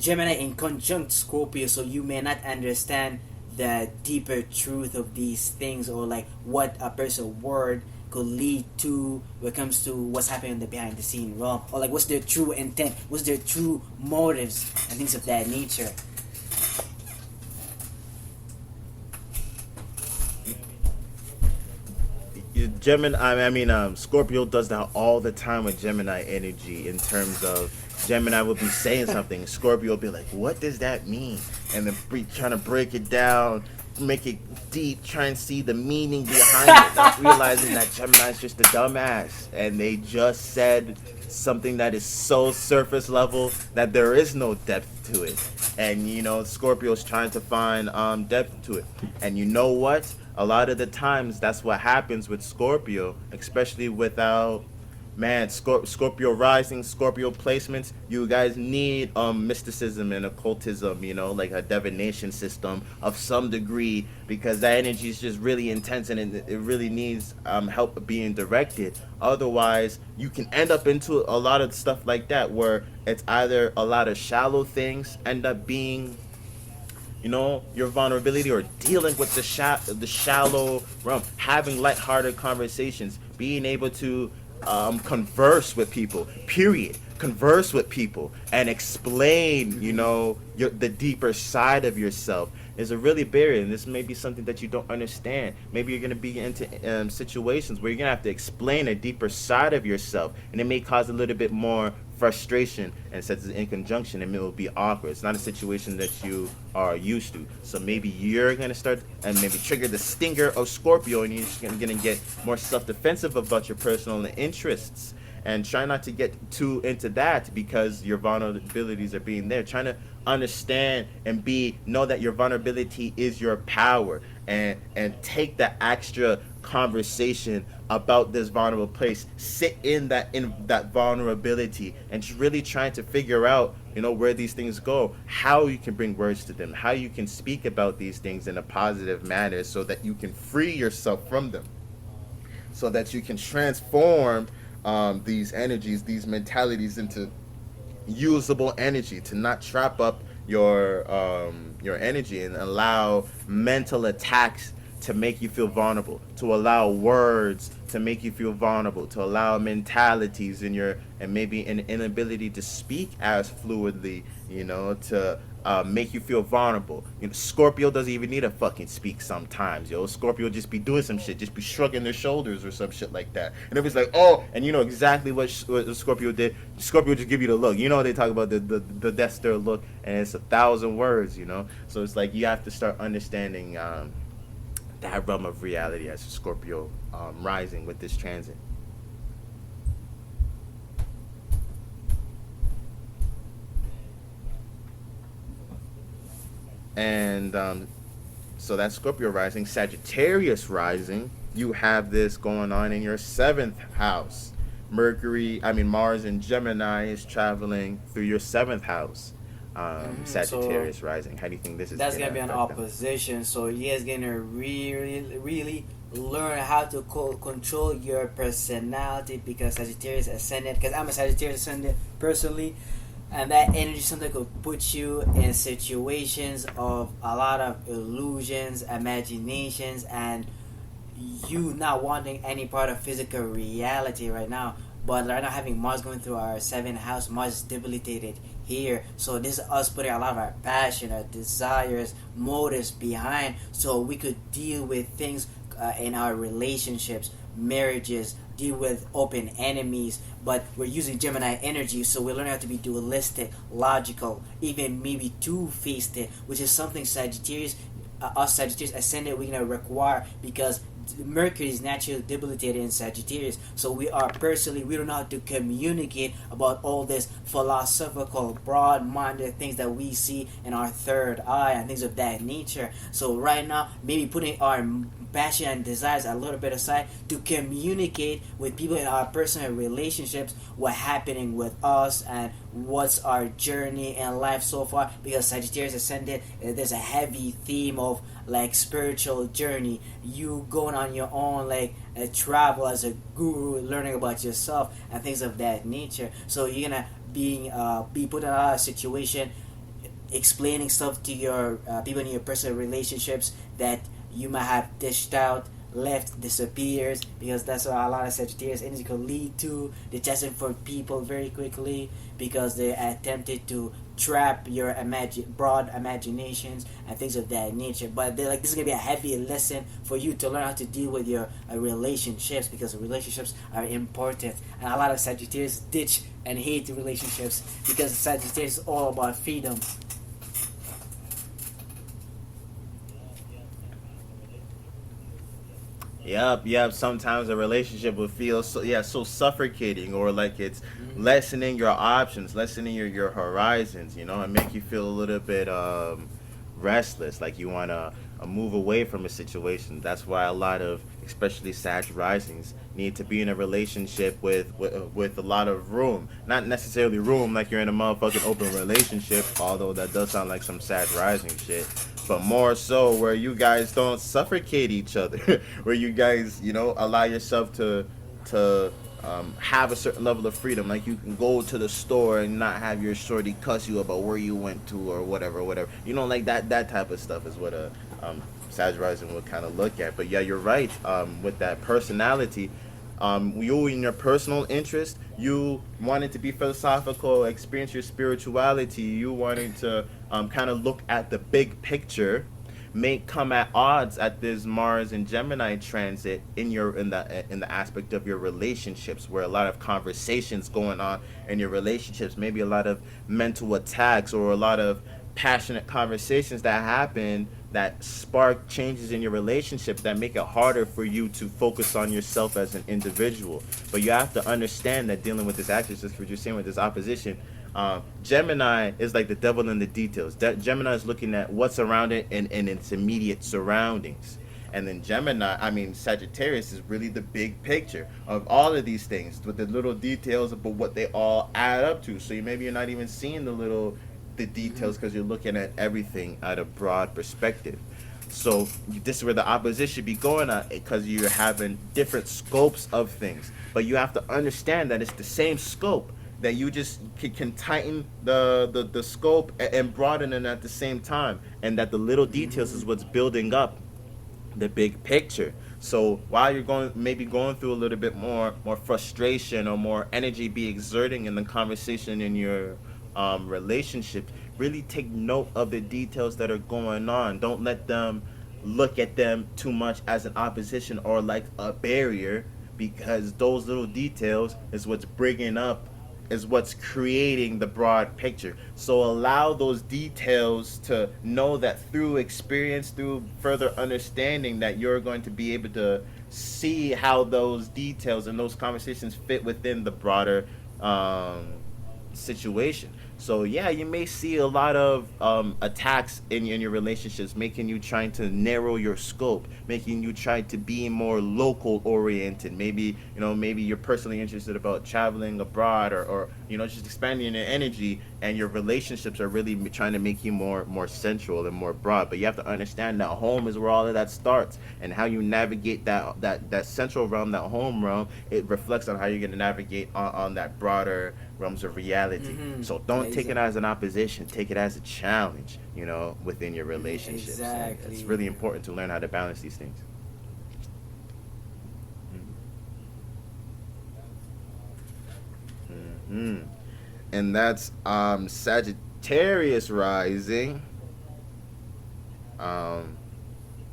Gemini in conjunct Scorpio, so you may not understand the deeper truth of these things, or like what a person's word could lead to when it comes to what's happening in the behind the scene realm, or like what's their true intent, what's their true motives, and things of that nature. Gemini, Scorpio does that all the time with Gemini energy. In terms of Gemini will be saying something, Scorpio will be like, "What does that mean?" And then trying to break it down, make it deep, try and see the meaning behind it, not realizing that Gemini's just a dumbass, and they just said something that is so surface level that there is no depth to it. And Scorpio's trying to find depth to it. And you know what? A lot of the times that's what happens with Scorpio, especially without Scorpio rising, Scorpio placements. You guys need mysticism and occultism, like a divination system of some degree, because that energy is just really intense, and it really needs help being directed. Otherwise, you can end up into a lot of stuff like that, where it's either a lot of shallow things end up being your vulnerability, or dealing with the shallow realm, having lighthearted conversations, being able to converse with people, period, converse with people and explain the deeper side of yourself is a really barrier. And this may be something that you don't understand. Maybe you're going to be into situations where you're going to have to explain a deeper side of yourself, and it may cause a little bit more frustration, and sets it in conjunction, and it will be awkward. It's not a situation that you are used to. So maybe you're going to start and maybe trigger the stinger of Scorpio, and you're just going to get more self-defensive about your personal interests. And try not to get too into that, because your vulnerabilities are being there. Trying to understand and know that your vulnerability is your power, and take the extra conversation about this vulnerable place. Sit in that vulnerability, and just really trying to figure out where these things go, how you can bring words to them, how you can speak about these things in a positive manner, so that you can free yourself from them, so that you can transform these energies, these mentalities into usable energy, to not trap up your energy and allow mental attacks to make you feel vulnerable, to allow words to make you feel vulnerable, to allow mentalities and maybe an inability to speak as fluidly, to make you feel vulnerable. Scorpio doesn't even need to fucking speak sometimes, Scorpio just be doing some shit, just be shrugging their shoulders or some shit like that. And it was like, oh, and you know exactly what Scorpio did. Scorpio just give you the look. They talk about the death stare look, and it's 1,000 words, So it's like you have to start understanding that realm of reality as Scorpio rising with this transit. And so that's Scorpio rising. Sagittarius rising, you have this going on in your seventh house. Mars and Gemini is traveling through your seventh house. So Sagittarius Rising. How do you think this is that's going gonna to be an affect them? opposition. So you guys gonna really learn how to control your personality because Sagittarius ascendant. Because I'm a Sagittarius ascendant personally, and that energy sometimes could put you in situations of a lot of illusions, imaginations, and you not wanting any part of physical reality right now. But right now, having Mars going through our seventh house, Mars is debilitated here. So this is us putting a lot of our passion, our desires, motives behind, so we could deal with things in our relationships, marriages, deal with open enemies. But we're using Gemini energy, so we learn how to be dualistic, logical, even maybe two-faced, which is something Sagittarius, us Sagittarius ascendant, we're gonna require because Mercury is naturally debilitated in Sagittarius, so we are personally we don't know how to communicate about all this philosophical, broad-minded things that we see in our third eye and things of that nature. So right now, maybe putting our passion and desires a little bit aside to communicate with people in our personal relationships, what's happening with us and what's our journey in life so far. Because Sagittarius ascendant, there's a heavy theme of like spiritual journey, you going on your own, like a travel as a guru, learning about yourself and things of that nature. So you're gonna be put in a situation explaining stuff to your people in your personal relationships that you might have dished out, left, disappears, because that's what a lot of Sagittarius energy could lead to. They're testing for people very quickly because they attempted to trap your broad imaginations and things of that nature. But they're like, this is gonna be a heavy lesson for you to learn how to deal with your relationships, because relationships are important. And a lot of Sagittarius ditch and hate relationships because Sagittarius is all about freedom. Yep. Sometimes a relationship will feel so suffocating, or like it's Mm-hmm. lessening your options, lessening your horizons, and make you feel a little bit restless, like you want to move away from a situation. That's why a lot of, especially Sag risings, need to be in a relationship with a lot of room. Not necessarily room like you're in a motherfucking open relationship, although that does sound like some Sag rising shit. But more so where you guys don't suffocate each other, where you guys, allow yourself to have a certain level of freedom. Like you can go to the store and not have your shorty cuss you about where you went to or whatever. Like that type of stuff is what a Sag rising would kind of look at. But yeah, you're right. With that personality, you in your personal interest, you wanted to be philosophical, experience your spirituality. You wanted to kind of look at the big picture, may come at odds at this Mars and Gemini transit in the aspect of your relationships, where a lot of conversations going on in your relationships, maybe a lot of mental attacks or a lot of passionate conversations that happen that spark changes in your relationship that make it harder for you to focus on yourself as an individual. But you have to understand that dealing with this axis, just what you're saying with this opposition, Gemini is like the devil in the details. Gemini is looking at what's around it and its immediate surroundings. And then Sagittarius is really the big picture of all of these things with the little details about what they all add up to. So maybe you're not even seeing the details because you're looking at everything at a broad perspective. So this is where the opposition should be going at, because you're having different scopes of things. But you have to understand that it's the same scope, that you just can tighten the scope and broaden it at the same time, and that the little details is what's building up the big picture. So while you're going through a little bit more frustration or more energy be exerting in the conversation in your relationship, really take note of the details that are going on. Don't let them look at them too much as an opposition or like a barrier, because those little details is what's creating the broad picture. So allow those details to know that through experience, through further understanding, that you're going to be able to see how those details and those conversations fit within the broader situation. So yeah, you may see a lot of attacks in your relationships, making you trying to narrow your scope, making you try to be more local oriented. Maybe you're personally interested about traveling abroad, or just expanding your energy and your relationships are really trying to make you more central and more broad. But you have to understand that home is where all of that starts, and how you navigate that central realm, that home realm, it reflects on how you're going to navigate on that broader realms of reality. Mm-hmm. So don't take it Exactly. as an opposition, take it as a challenge, within your relationships. And it's Exactly. really important to learn how to balance these things. Hmm. And that's Sagittarius rising, um,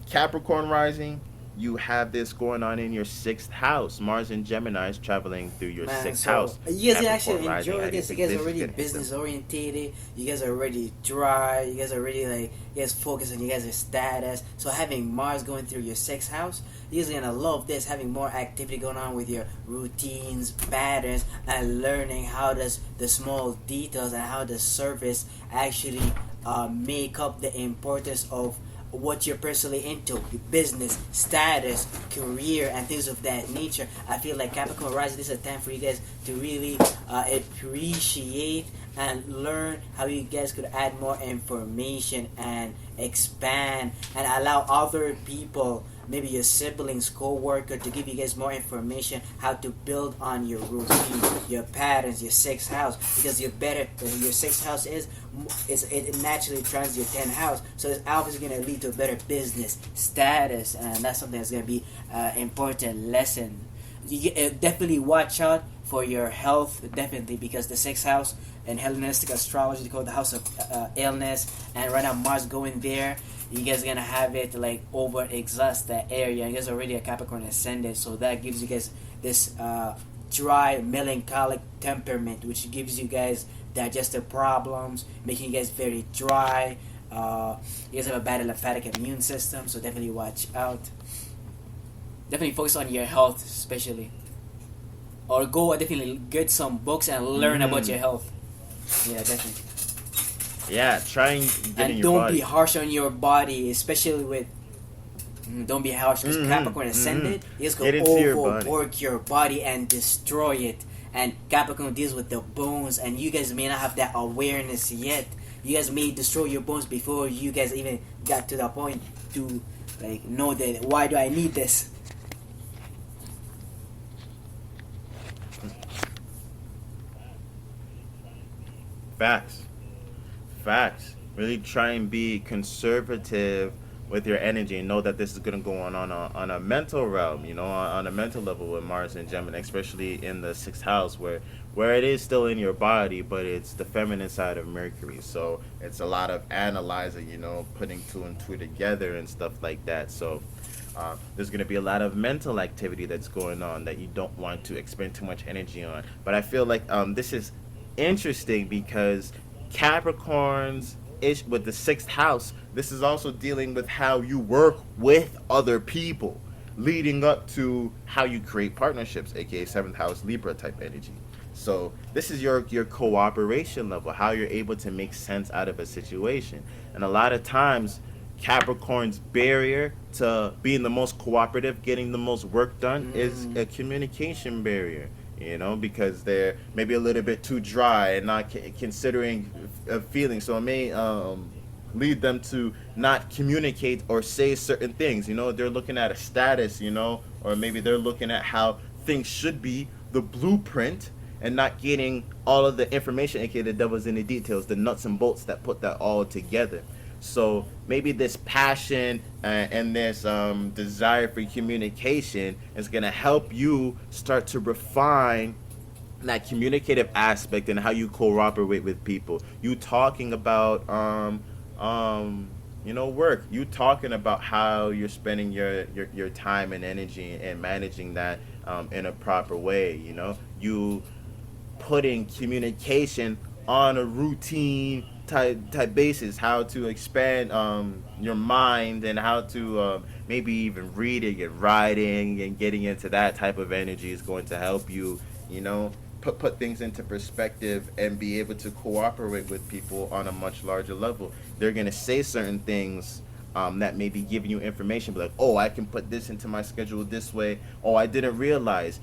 Capricorn rising. You have this going on in your sixth house. Mars and Gemini is traveling through your Man, sixth so house. you guys Capricorn actually rising. enjoy How do you this. You think guys are this is already gonna hit business them? orientated. You guys are already dry. You guys are already like you guys focus on you guys' status. So having Mars going through your sixth house, you guys are gonna love this. Having more activity going on with your routines, patterns, and learning how does the small details and how the surface actually make up the importance of what you're personally into, your business, status, career, and things of that nature. I feel like Capricorn Rising, this is a time for you guys to really appreciate and learn how you guys could add more information and expand and allow other people, maybe your siblings, co-worker, to give you guys more information how to build on your routine, your patterns, your sixth house, because you're better your sixth house is it naturally trans your 10th house, so it's obviously going to lead to a better business status, and that's something that's going to be important lesson. Definitely watch out for your health, definitely, because the sixth house in Hellenistic astrology they call it the house of illness, and right now Mars going there, you guys are gonna have it like over exhaust that area. You guys are already a Capricorn ascendant, so that gives you guys this dry, melancholic temperament, which gives you guys digestive problems, making you guys very dry. You guys have a bad lymphatic immune system, so definitely watch out. Definitely focus on your health, especially, or go definitely get some books and learn about Mm-hmm. your health. Yeah, definitely. Yeah, try and get in And your don't be body. harsh on your body, especially with don't be harsh because Capricorn Mm-hmm. Mm-hmm. ascended is Get going to into your body. overwork your body and destroy it. And Capricorn deals with the bones, and you guys may not have that awareness yet. You guys may destroy your bones before you guys even got to the point to like know that why do I need this? Facts. Facts. Really try and be conservative with your energy, and know that this is going to go on a mental realm, on a mental level with Mars and Gemini, especially in the sixth house where it is still in your body, but it's the feminine side of Mercury. So it's a lot of analyzing, putting two and two together and stuff like that. So there's going to be a lot of mental activity that's going on that you don't want to expend too much energy on. But I feel like this is interesting because Capricorns ish with the sixth house. This is also dealing with how you work with other people, leading up to how you create partnerships, aka seventh house Libra type energy. So this is your cooperation level, how you're able to make sense out of a situation. And a lot of times Capricorn's barrier to being the most cooperative, getting the most work done, is Mm, a communication barrier. Because they're maybe a little bit too dry and not considering feelings. So it may lead them to not communicate or say certain things. They're looking at a status, or maybe they're looking at how things should be, the blueprint, and not getting all of the information, aka the devil's in the details, the nuts and bolts that put that all together. So maybe this passion and this desire for communication is going to help you start to refine that communicative aspect and how you cooperate with people. You talking about work. You talking about how you're spending your time and energy and managing that in a proper way. You putting communication on a routine type basis, how to expand your mind, and how to maybe even reading and writing and getting into that type of energy is going to help you, put things into perspective and be able to cooperate with people on a much larger level. They're going to say certain things that may be giving you information, but like, oh, I can put this into my schedule this way. Oh, I didn't realize,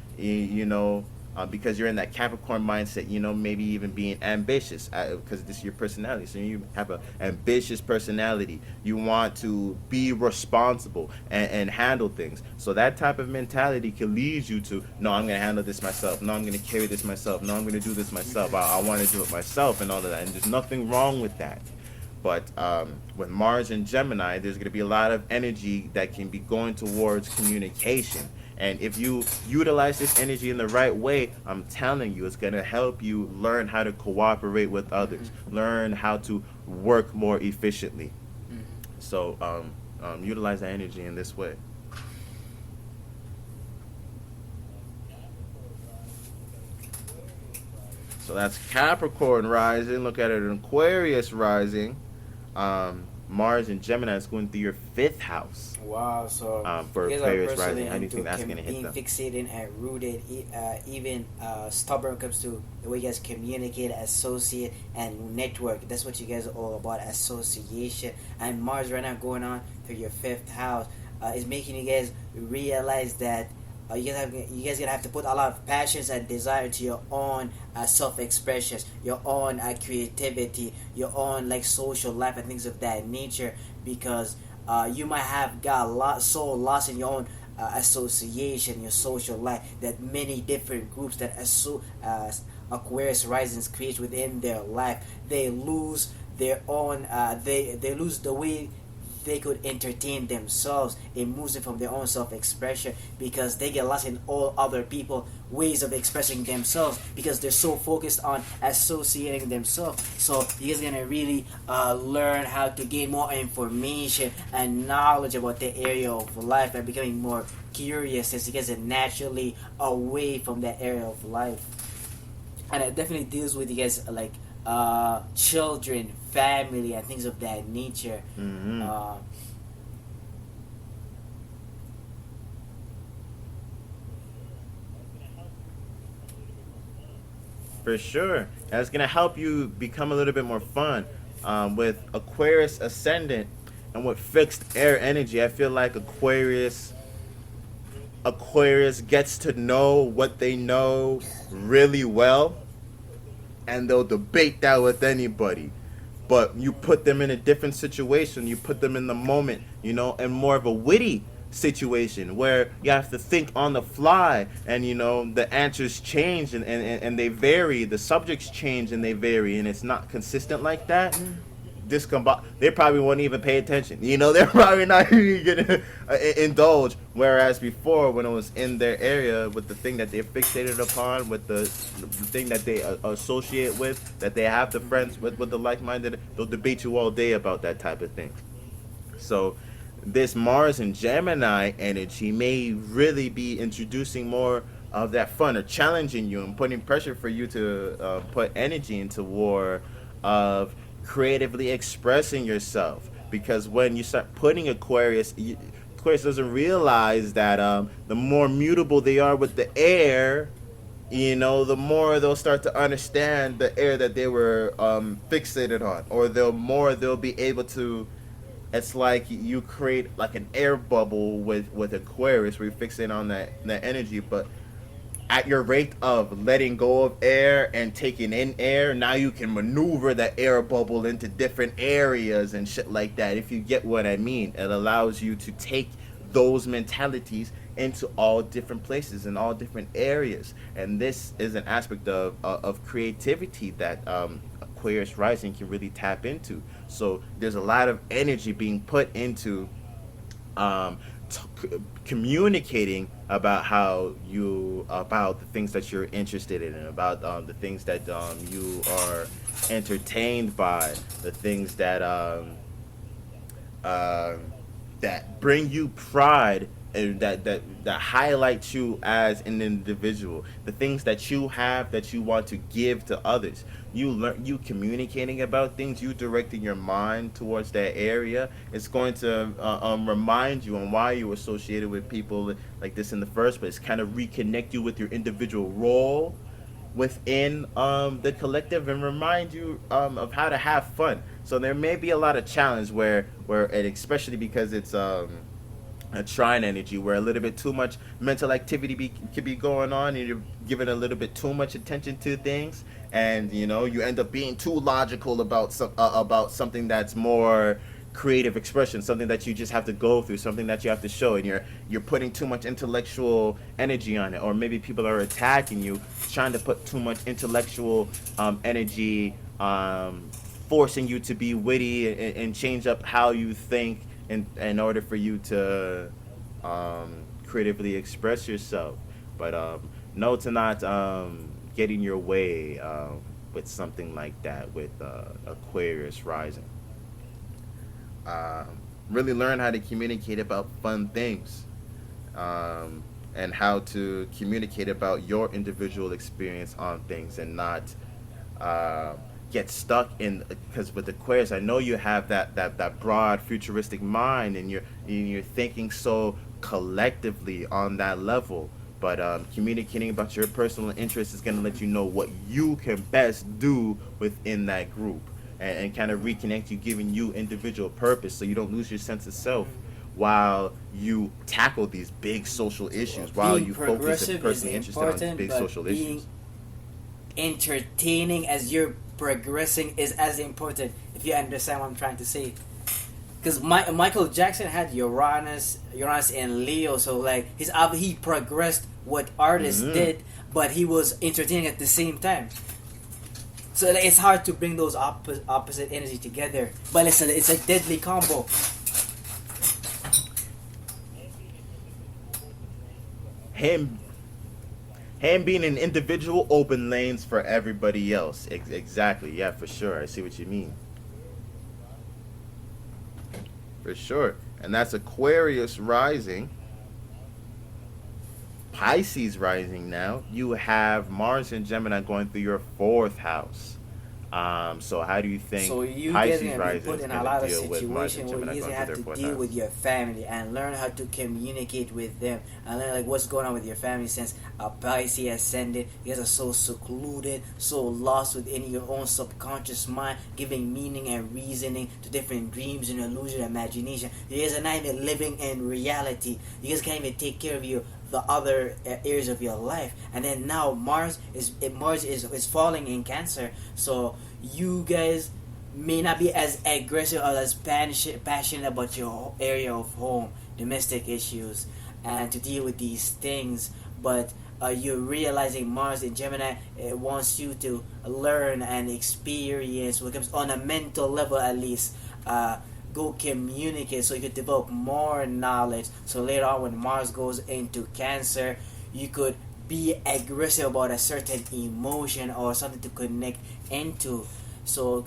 because you're in that Capricorn mindset, maybe even being ambitious, because this is your personality. So you have an ambitious personality. You want to be responsible and handle things. So that type of mentality can lead you to, no, I'm going to handle this myself. No, I'm going to carry this myself. No, I'm going to do this myself. I want to do it myself and all of that. And there's nothing wrong with that. But with Mars and Gemini, there's going to be a lot of energy that can be going towards communication. And if you utilize this energy in the right way, I'm telling you, it's going to help you learn how to cooperate with others, learn how to work more efficiently. So utilize that energy in this way. So that's Capricorn rising. Look at it, an Aquarius rising. Mars and Gemini is going through your fifth house. Wow, so For you guys Aquarius are personally rising, how do you think that's into going to hit being them? fixated and rooted, even stubborn when it comes to the way you guys communicate, associate, and network. That's what you guys are all about, association. And Mars right now going on through your fifth house is making you guys realize that you guys gonna have to put a lot of passions and desire to your own self-expressions, your own creativity, your own like social life and things of that nature, because you might have got so lost in your own association, your social life, that many different groups that Aquarius Risings create within their life, they lose their own they lose the way they could entertain themselves. It moves them from their own self-expression because they get lost in all other people ways of expressing themselves because they're so focused on associating themselves. So you guys are gonna really learn how to gain more information and knowledge about the area of life and becoming more curious as you guys are naturally away from that area of life. And it definitely deals with you guys like children, family, and things of that nature. For sure. That's going to help you become a little bit more fun. With Aquarius ascendant and with fixed air energy, I feel like Aquarius gets to know what they know really well, and they'll debate that with anybody. But you put them in a different situation, you put them in the moment, and more of a witty situation where you have to think on the fly, and the answers change and they vary, the subjects change and they vary, and it's not consistent like that. They probably won't even pay attention. They're probably not even gonna indulge. Whereas before, when it was in their area with the thing that they're fixated upon, with the thing that they associate with, that they have the friends with the like-minded, they'll debate you all day about that type of thing. So this Mars and Gemini energy may really be introducing more of that fun, or challenging you and putting pressure for you to put energy into war of creatively expressing yourself. Because when you start putting Aquarius doesn't realize that the more mutable they are with the air, the more they'll start to understand the air that they were fixated on, or the more they'll be able to. It's like you create like an air bubble with Aquarius, where you fixate on that energy, but at your rate of letting go of air and taking in air, now you can maneuver that air bubble into different areas and shit like that. If you get what I mean, it allows you to take those mentalities into all different places and all different areas. And this is an aspect of creativity that Aquarius Rising can really tap into. So there's a lot of energy being put into communicating about about the things that you're interested in, and about the things that you are entertained by, the things that that bring you pride, and that highlight you as an individual, the things that you have that you want to give to others. You communicating about things, you directing your mind towards that area. It's going to remind you on why you were associated with people like this in the first place, kind of reconnect you with your individual role within the collective, and remind you of how to have fun. So there may be a lot of challenge where and especially because it's a trine energy where a little bit too much mental activity could be going on, and you're giving a little bit too much attention to things, and you end up being too logical about something that's more creative expression, something that you just have to go through, something that you have to show, and you're putting too much intellectual energy on it, or maybe people are attacking you, trying to put too much intellectual energy, forcing you to be witty and change up how you think in order for you to creatively express yourself. But no, to not get in your way with something like that with Aquarius Rising. Really learn how to communicate about fun things, and how to communicate about your individual experience on things, and not uh, get stuck in, because with Aquarius, I know you have that broad futuristic mind, and you're thinking so collectively on that level. But communicating about your personal interests is going to let you know what you can best do within that group, and kind of reconnect you, giving you individual purpose so you don't lose your sense of self while you tackle these big social issues, while Being you focus and progressive is personally interested on these important, big but social being issues. entertaining as you're progressing is as important. If you understand what I'm trying to say, because Michael Jackson had Uranus in Leo, so like he progressed what artists did, but he was entertaining at the same time. So like, it's hard to bring those opposite energy together, but it's a deadly combo. Him him being an individual open lanes for everybody else. Exactly. Yeah, for sure. I see what you mean. For sure. And that's Aquarius rising. Pisces rising now. You have Mars and Gemini going through your fourth house. So how do you think So you guys Pisces gonna be rising put is in a going lot to of deal with Mars and situation where Gemini you going through have their to fourth deal with house? your family and learn how to communicate with them and learn like what's going on with your family. Since a Pisces ascendant, you guys are so secluded, so lost within your own subconscious mind, giving meaning and reasoning to different dreams and illusion, imagination. You guys are not even living in reality. You guys can't even take care of the other areas of your life. And then now Mars is falling in Cancer, so you guys may not be as aggressive or as passionate about your area of home, domestic issues, and to deal with these things. But you're realizing Mars in Gemini wants you to learn and experience what comes on a mental level at least. Go communicate so you could develop more knowledge. So later on, when Mars goes into Cancer, you could be aggressive about a certain emotion or something to connect into. So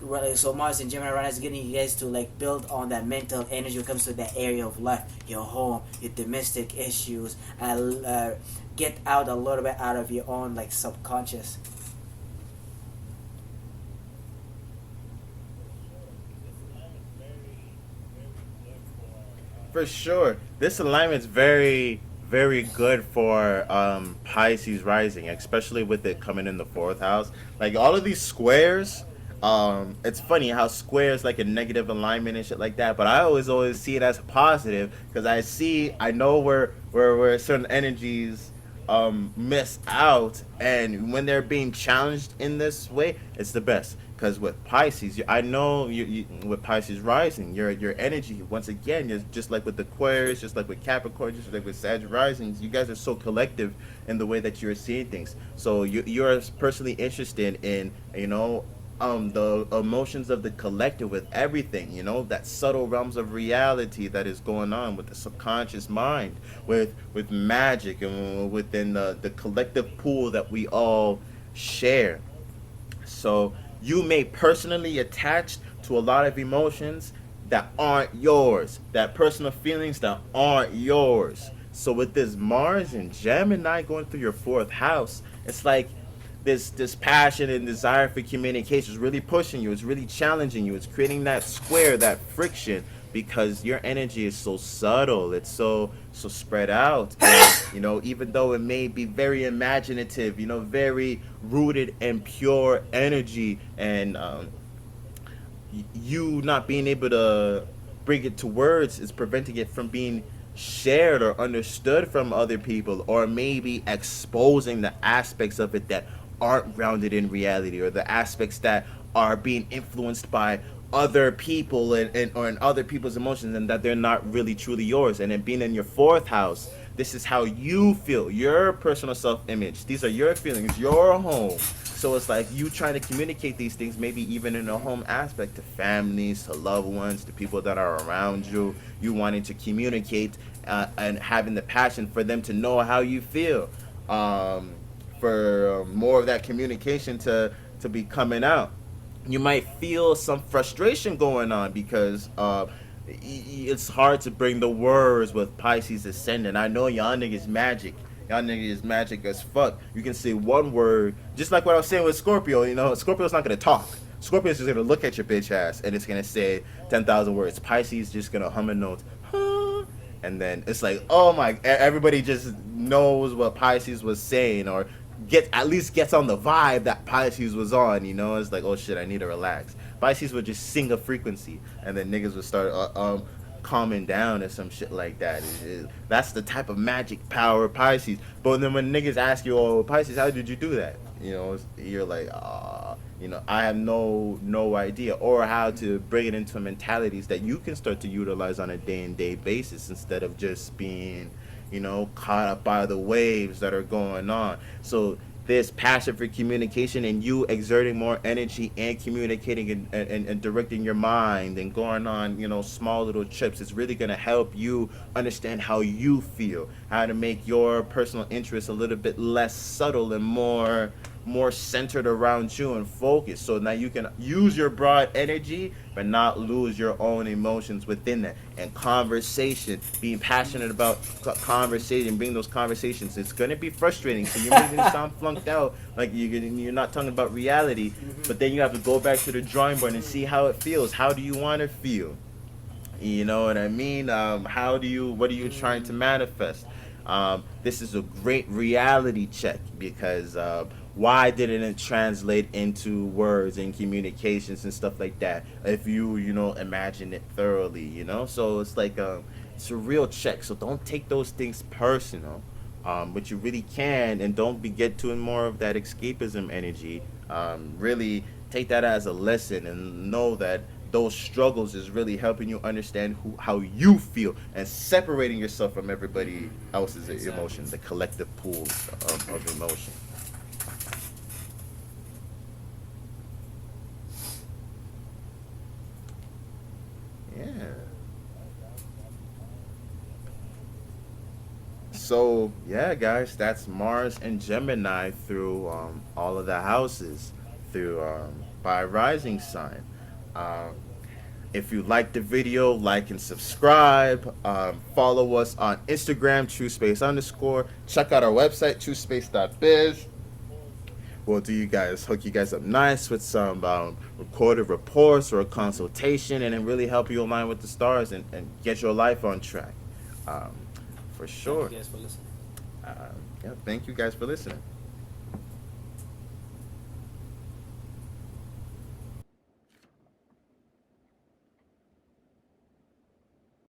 Mars and Gemini right now is getting you guys to like build on that mental energy when it comes to that area of life, your home, your domestic issues, and get out a little bit out of your own like subconscious. For sure. This alignment's very, very good for Pisces rising, especially with it coming in the fourth house. Like all of these squares, it's funny how squares like a negative alignment and shit like that, but I always see it as a positive because I know where certain energies miss out, and when they're being challenged in this way, it's the best. Because with Pisces, I know with Pisces rising, your energy once again, you're just like with Aquarius, just like with Capricorn, just like with Sagittarius risings. You guys are so collective in the way that you're seeing things. So you're personally interested in the emotions of the collective with everything. That subtle realms of reality that is going on with the subconscious mind, with magic, and within the collective pool that we all share. So you may personally attach to a lot of emotions that aren't yours, that personal feelings that aren't yours. So with this Mars and Gemini going through your fourth house, it's like this passion and desire for communication is really pushing you. It's really challenging you. It's creating that square, that friction, because your energy is so subtle. It's so spread out, and even though it may be very imaginative, very rooted in pure energy, and you not being able to bring it to words is preventing it from being shared or understood from other people, or maybe exposing the aspects of it that aren't grounded in reality, or the aspects that are being influenced by other people and or in other people's emotions, and that they're not really truly yours. And then being in your fourth house, this is how you feel, your personal self-image. These are your feelings, your home. So it's like you trying to communicate these things, maybe even in a home aspect, to families, to loved ones, to people that are around you. You wanting to communicate and having the passion for them to know how you feel. For more of that communication to be coming out. You might feel some frustration going on because it's hard to bring the words with Pisces ascendant. I know y'all niggas magic. Y'all niggas magic as fuck. You can say one word, just like what I was saying with Scorpio. You know, Scorpio's not gonna talk. Scorpio's just gonna look at your bitch ass and it's gonna say 10,000 words. Pisces just gonna hum a note, huh? And then it's like, oh my! Everybody just knows what Pisces was saying, or at least gets on the vibe that Pisces was on. You know, it's like, oh shit, I need to relax. Pisces would just sing a frequency, and then niggas would start calming down or some shit like that. That's the type of magic power of Pisces. But then when niggas ask you, oh Pisces, how did you do that? You know, you're like, you know, I have no idea, or how to bring it into mentalities that you can start to utilize on a day and day basis instead of just being, you know, caught up by the waves that are going on. So this passion for communication and you exerting more energy and communicating and directing your mind and going on, you know, small little trips is really going to help you understand how you feel, how to make your personal interests a little bit less subtle and more centered around you and focused, so now you can use your broad energy but not lose your own emotions within that. And conversation, being passionate about conversation, bring those conversations, it's going to be frustrating, so you're making it sound flunked out, like you're not talking about reality. But then you have to go back to the drawing board and see how it feels. How do you want to feel? You know what I mean? What are you trying to manifest? This is a great reality check because why didn't it translate into words and communications and stuff like that? If you know, imagine it thoroughly, you know? So it's like, it's a real check. So don't take those things personal. But you really can, and don't get to more of that escapism energy. Really take that as a lesson and know that those struggles is really helping you understand how you feel and separating yourself from everybody else's emotion, the collective pool of emotion. Yeah. So yeah, guys, that's Mars and Gemini through all of the houses through by rising sign. Um, if you like the video, like and subscribe. Follow us on Instagram, TrueSpace underscore. Check out our website, TrueSpace.biz. We'll do you guys, hook you guys up nice with some recorded reports or a consultation, and then really help you align with the stars and get your life on track. Um, for Thank sure. you guys for listening. Uh, yeah, thank you guys for listening.